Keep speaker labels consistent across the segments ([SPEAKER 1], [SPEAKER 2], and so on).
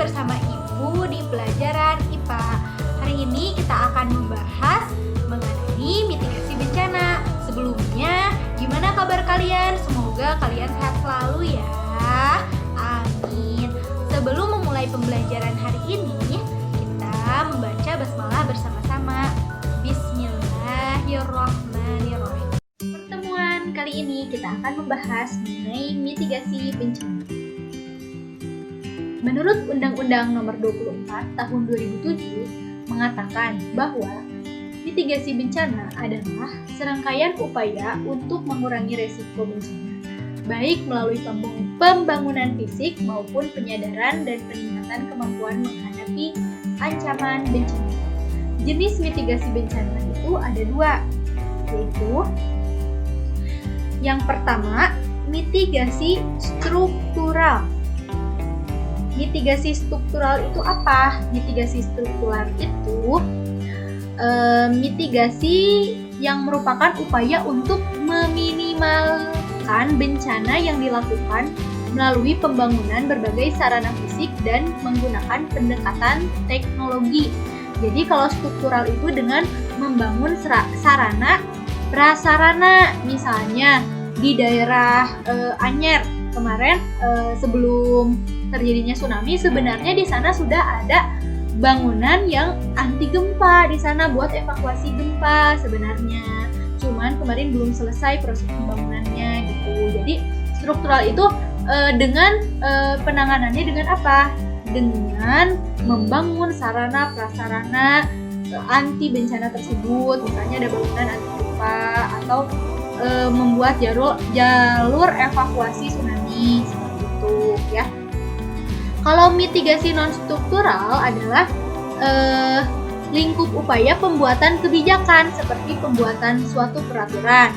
[SPEAKER 1] bersama Ibu di pelajaran IPA. Hari ini kita akan membahas mengenai mitigasi bencana. Sebelumnya, gimana kabar kalian? Semoga kalian sehat selalu ya. Amin. Sebelum memulai pembelajaran hari ini, kita membaca basmalah bersama-sama. Bismillahirrahmanirrahim. Pertemuan kali ini kita akan membahas mengenai mitigasi bencana. Menurut Undang-Undang Nomor 24 Tahun 2007 mengatakan bahwa mitigasi bencana adalah serangkaian upaya untuk mengurangi resiko bencana, baik melalui pembangunan fisik maupun penyadaran dan peningkatan kemampuan menghadapi ancaman bencana. Jenis mitigasi bencana itu ada dua, yaitu yang pertama, mitigasi struktural. Mitigasi struktural itu apa? Mitigasi struktural itu mitigasi yang merupakan upaya untuk meminimalkan bencana yang dilakukan melalui pembangunan berbagai sarana fisik dan menggunakan pendekatan teknologi. Jadi kalau struktural itu dengan membangun sarana prasarana, misalnya di daerah Anyer kemarin sebelum terjadinya tsunami, sebenarnya di sana sudah ada bangunan yang anti gempa di sana buat evakuasi gempa sebenarnya. Cuman kemarin belum selesai proses pembangunannya gitu. Jadi struktural itu dengan penanganannya dengan apa? Dengan membangun sarana prasarana anti bencana tersebut. Misalnya ada bangunan anti gempa atau membuat jalur evakuasi tsunami seperti itu ya. Kalau mitigasi non-struktural adalah lingkup upaya pembuatan kebijakan seperti pembuatan suatu peraturan.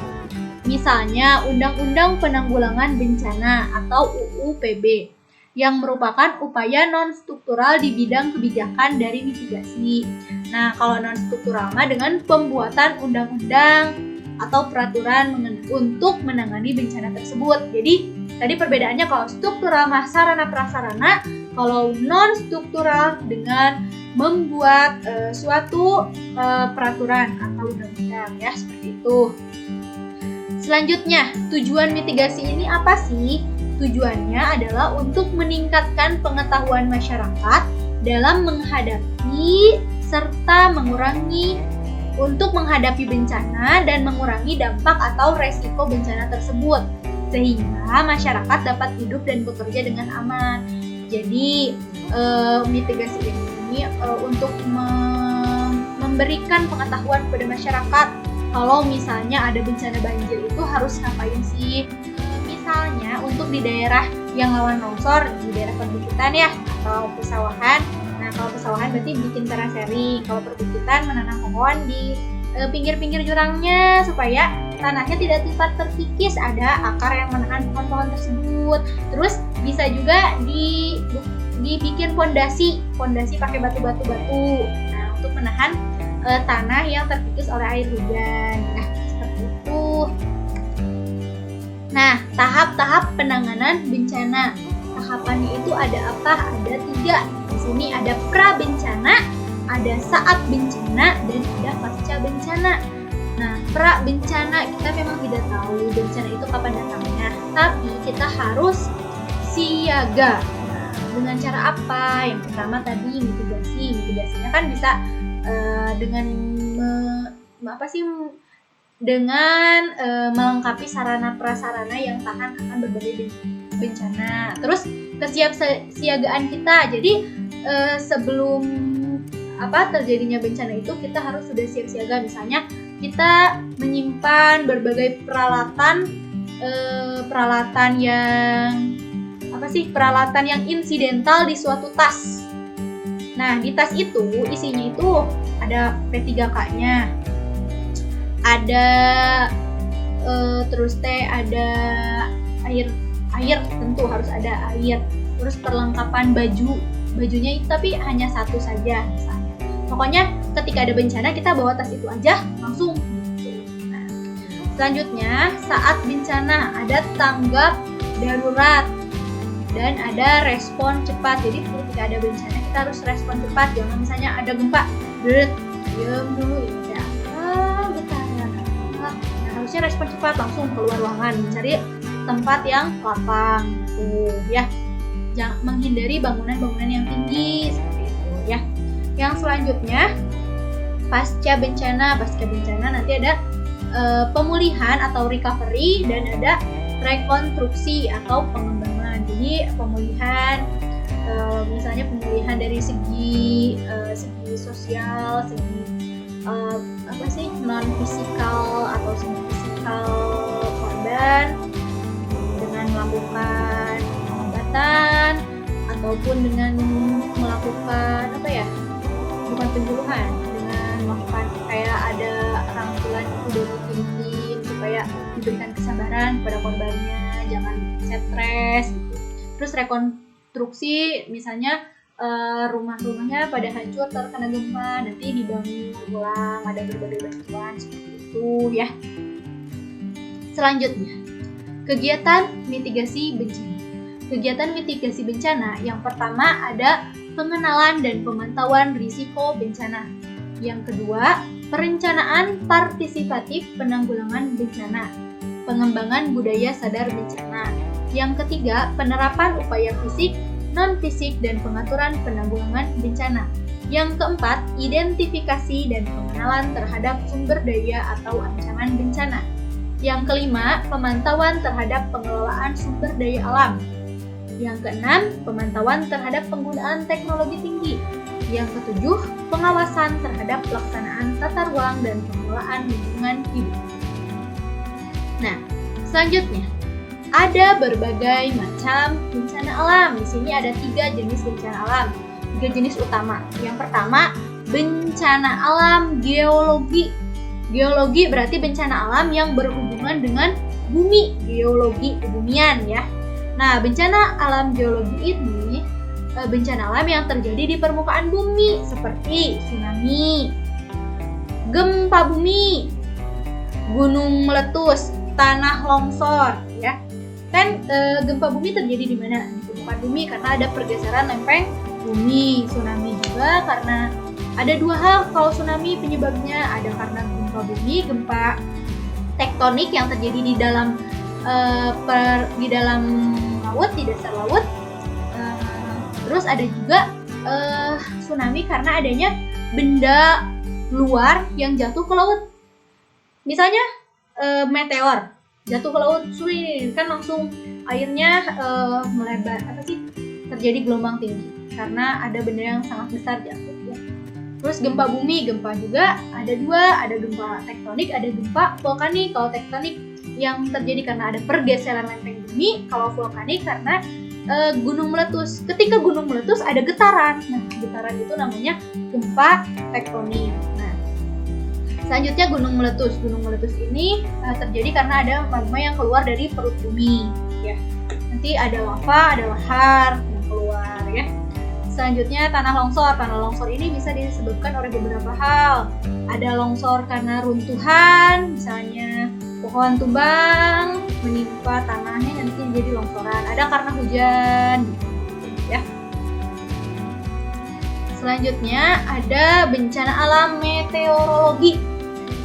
[SPEAKER 1] Misalnya Undang-Undang Penanggulangan Bencana atau UU PB yang merupakan upaya non-struktural di bidang kebijakan dari mitigasi. Nah, kalau non-struktural mah dengan pembuatan undang-undang atau peraturan untuk menangani bencana tersebut. Jadi tadi perbedaannya kalau struktural mah sarana prasarana, kalau non struktural dengan membuat suatu peraturan atau undang-undang ya, seperti itu. Selanjutnya, tujuan mitigasi ini apa sih? Tujuannya adalah untuk meningkatkan pengetahuan masyarakat dalam menghadapi serta untuk menghadapi bencana dan mengurangi dampak atau resiko bencana tersebut, sehingga masyarakat dapat hidup dan bekerja dengan aman. Jadi mitigasi ini untuk memberikan pengetahuan kepada masyarakat kalau misalnya ada bencana banjir itu harus ngapain sih. Misalnya untuk di daerah yang rawan longsor, di daerah perbukitan ya, atau pesawahan. Nah, kalau pesawahan berarti bikin terasering. Kalau perbukitan menanam pohon di pinggir-pinggir jurangnya supaya tanahnya tidak cepat terkikis, ada akar yang menahan pohon-pohon tersebut. Terus bisa juga dibikin pondasi pakai batu-batu. Nah, untuk menahan tanah yang terkikis oleh air hujan. Nah, seperti itu. Nah, tahap-tahap penanganan bencana. Tahapannya itu ada apa? Ada 3. Di sini ada pra-bencana, ada saat bencana, dan ada pasca bencana. Nah, pra-bencana kita memang tidak tahu bencana itu kapan datangnya, tapi kita harus siaga. Nah, dengan cara apa? Yang pertama tadi mitigasi. Mitigasinya kan bisa dengan melengkapi sarana prasarana yang tahan akan berbagai bencana. Terus kesiapsiagaan kita. Jadi sebelum terjadinya bencana itu kita harus sudah siap siaga. Misalnya kita menyimpan berbagai peralatan yang insidental di suatu tas. Nah, di tas itu isinya itu ada P3K-nya, ada ada air, tentu harus ada air. Terus perlengkapan bajunya itu tapi hanya satu saja misalnya. Pokoknya ketika ada bencana kita bawa tas itu aja langsung. Nah, selanjutnya saat bencana ada tanggap darurat. dan ada respon cepat. Jadi ketika ada bencana kita harus respon cepat, jangan misalnya ada gempa, diam dulu ya, bentar ya. Nah, harusnya respon cepat, langsung keluar ruangan, mencari tempat yang lapang gitu ya. Jangan menghindari bangunan-bangunan yang tinggi seperti itu ya. Yang selanjutnya pasca bencana nanti ada pemulihan atau recovery dan ada rekonstruksi atau pengembangan. Jadi pemulihan misalnya pemulihan dari segi sosial, segi non fisikal atau segi fisikal korban dengan melakukan pengobatan ataupun dengan melakukan bukan penjuluhan, dengan melakukan kayak ada rangkulan itu dari tim supaya diberikan kesabaran kepada korbannya, jangan stres gitu. Terus rekonstruksi misalnya rumah-rumahnya pada hancur terkena gempa, nanti dibangun ulang, ada berbagai bantuan seperti itu ya. Selanjutnya, kegiatan mitigasi bencana. Kegiatan mitigasi bencana yang pertama ada pengenalan dan pemantauan risiko bencana. Yang kedua, perencanaan partisipatif penanggulangan bencana, pengembangan budaya sadar bencana. Yang ketiga, penerapan upaya fisik, non-fisik, dan pengaturan penanggulangan bencana. Yang keempat, identifikasi dan pengenalan terhadap sumber daya atau ancaman bencana. Yang kelima, pemantauan terhadap pengelolaan sumber daya alam. Yang keenam, pemantauan terhadap penggunaan teknologi tinggi. Yang ketujuh, pengawasan terhadap pelaksanaan tata ruang dan pengelolaan lingkungan hidup. Nah, selanjutnya ada berbagai macam bencana alam. Di sini ada 3 jenis bencana alam, 3 jenis utama. Yang pertama, bencana alam geologi. Geologi berarti bencana alam yang berhubungan dengan bumi, geologi kebumian ya. Nah, bencana alam geologi ini bencana alam yang terjadi di permukaan bumi seperti tsunami, gempa bumi, gunung meletus, tanah longsor ya. Kan gempa bumi terjadi di mana? Di permukaan bumi karena ada pergeseran lempeng bumi. Tsunami juga karena ada 2 hal kalau tsunami penyebabnya, ada karena gempa bumi, gempa tektonik yang terjadi di dalam laut, di dasar laut. Terus ada juga tsunami karena adanya benda luar yang jatuh ke laut. Misalnya meteor jatuh ke laut, kan langsung airnya melebar, terjadi gelombang tinggi karena ada benda yang sangat besar jatuh ya. Terus gempa bumi, gempa juga ada 2, ada gempa tektonik, ada gempa vulkanik. Kalau tektonik yang terjadi karena ada pergeseran lempeng bumi, kalau vulkanik karena gunung meletus. Ketika gunung meletus ada getaran. Nah, getaran itu namanya gempa tektonik. Nah, selanjutnya gunung meletus. Gunung meletus ini terjadi karena ada magma yang keluar dari perut bumi ya. Nanti ada lava, ada lahar yang keluar ya. Selanjutnya tanah longsor. Tanah longsor ini bisa disebabkan oleh beberapa hal. Ada longsor karena runtuhan, misalnya pohon tumbang menimpa tanahnya nanti menjadi longsoran. Ada karena hujan ya. Selanjutnya ada bencana alam meteorologi.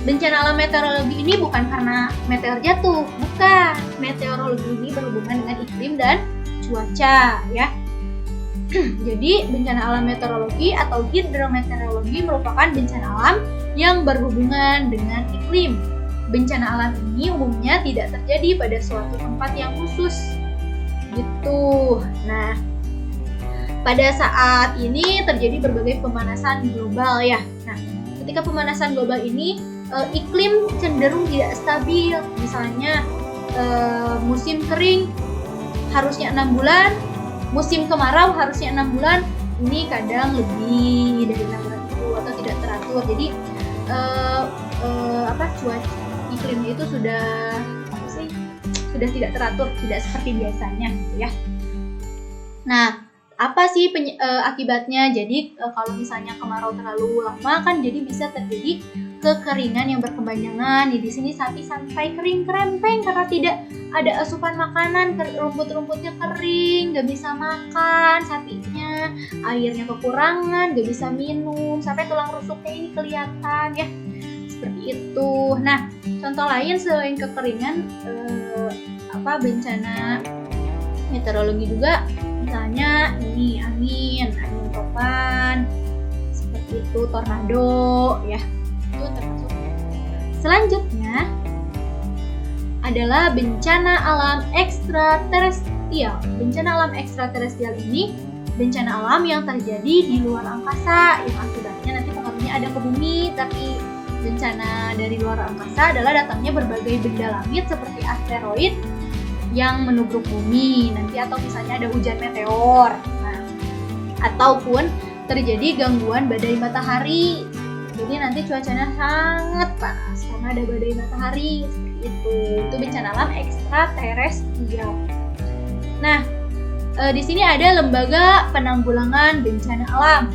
[SPEAKER 1] Bencana alam meteorologi ini bukan karena meteor jatuh, bukan. Meteorologi ini berhubungan dengan iklim dan cuaca ya. Jadi bencana alam meteorologi atau hidrometeorologi merupakan bencana alam yang berhubungan dengan iklim. Bencana alam ini umumnya tidak terjadi pada suatu tempat yang khusus gitu. Nah, pada saat ini terjadi berbagai pemanasan global ya. Nah, ketika pemanasan global ini iklim cenderung tidak stabil. Misalnya musim kering harusnya 6 bulan, musim kemarau harusnya 6 bulan, ini kadang lebih dari 6 bulan itu atau tidak teratur. Jadi cuaca iklimnya itu sudah tidak teratur, tidak seperti biasanya gitu ya. Nah, apa sih akibatnya? Jadi kalau misalnya kemarau terlalu lama kan jadi bisa terjadi kekeringan yang berkepanjangan. Di sini sapi sampai kering kerempeng karena tidak ada asupan makanan, rumput-rumputnya kering, gak bisa makan sapinya, airnya kekurangan, gak bisa minum, sampai tulang rusuknya ini kelihatan ya, seperti itu. Nah, contoh lain selain kekeringan, bencana meteorologi juga, misalnya ini angin topan, seperti itu, tornado ya, itu termasuk. Selanjutnya adalah bencana alam ekstraterestrial. Bencana alam ekstraterestrial ini bencana alam yang terjadi di luar angkasa yang akibatnya nanti pengaruhnya ada ke bumi. Tapi bencana dari luar angkasa adalah datangnya berbagai benda langit seperti asteroid yang menubruk bumi nanti, atau misalnya ada hujan meteor, ataupun terjadi gangguan badai matahari. Jadi nanti cuacanya sangat panas karena ada badai matahari, seperti itu bencana alam ekstraterestrial. Nah, di sini ada lembaga penanggulangan bencana alam,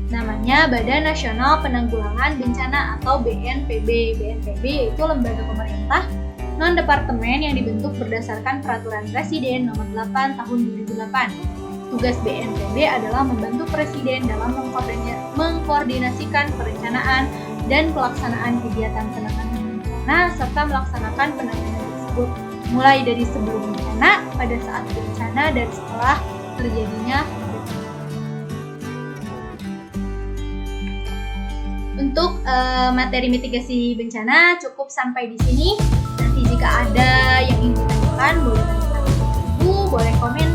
[SPEAKER 1] namanya Badan Nasional Penanggulangan Bencana atau BNPB. BNPB itu lembaga pemerintah non-departemen yang dibentuk berdasarkan Peraturan Presiden Nomor 8 Tahun 2008. Tugas BNPB adalah membantu Presiden dalam mengkoordinasikan perencanaan dan pelaksanaan kegiatan penanganan bencana serta melaksanakan penanganan tersebut, mulai dari sebelum bencana, pada saat bencana, dan setelah terjadinya bencana. Untuk materi mitigasi bencana cukup sampai di sini. Nanti jika ada yang ingin ditanyakan, boleh komen